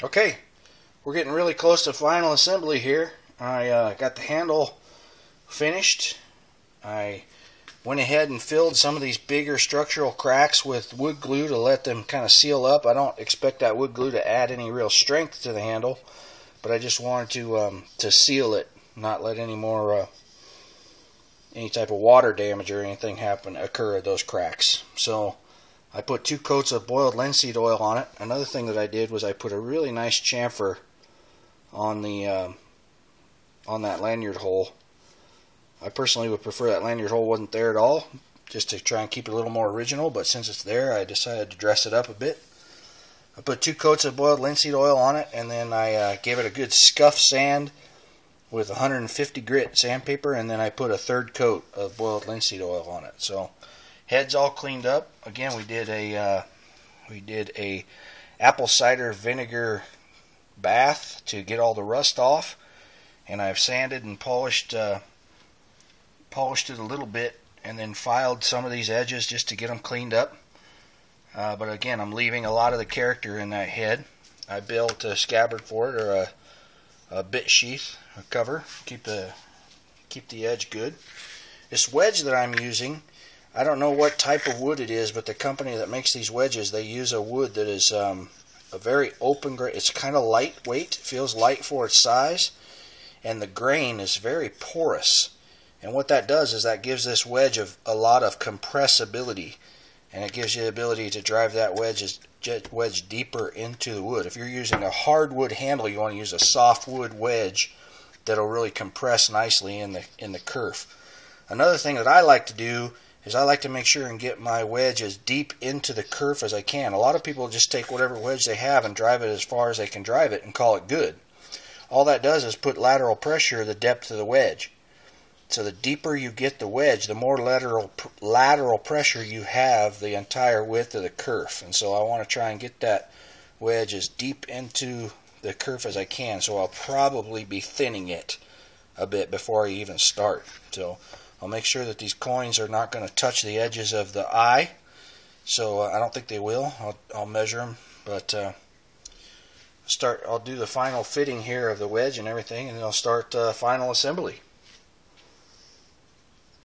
Okay, we're getting really close to final assembly here. I got the handle finished. I went ahead and filled some of these bigger structural cracks with wood glue to let them kind of seal up. I don't expect that wood glue to add any real strength to the handle, but I just wanted to seal it, not let any more any type of water damage or anything occur at those cracks. So I put 2 coats of boiled linseed oil on it. Another thing that I did was I put a really nice chamfer on the on that lanyard hole. I personally would prefer that lanyard hole wasn't there at all, just to try and keep it a little more original, but since it's there, I decided to dress it up a bit. I put 2 coats of boiled linseed oil on it, and then I gave it a good scuff sand with 150 grit sandpaper, and then I put a 3rd coat of boiled linseed oil on it. So head's all cleaned up. Again, we did a apple cider vinegar bath to get all the rust off, and I've sanded and polished it a little bit, and then filed some of these edges just to get them cleaned up. But again, I'm leaving a lot of the character in that head. I built a scabbard for it, or a bit sheath, a cover, keep the edge good. This wedge that I'm using, I don't know what type of wood it is, but the company that makes these wedges, they use a wood that is a very open grain. It's kind of lightweight, feels light for its size, and the grain is very porous. And what that does is that gives this wedge a lot of compressibility, and it gives you the ability to drive that wedge deeper into the wood. If you're using a hardwood handle, you want to use a softwood wedge that'll really compress nicely in the kerf. Another thing that I like to do is I like to make sure and get my wedge as deep into the kerf as I can. A lot of people just take whatever wedge they have and drive it as far as they can drive it and call it good. All that does is put lateral pressure the depth of the wedge. So the deeper you get the wedge, the more lateral pressure you have the entire width of the kerf. And so I want to try and get that wedge as deep into the kerf as I can. So I'll probably be thinning it a bit before I even start. So I'll make sure that these coins are not going to touch the edges of the eye. So I don't think they will. I'll measure them, but I'll do the final fitting here of the wedge and everything, and then I'll start final assembly.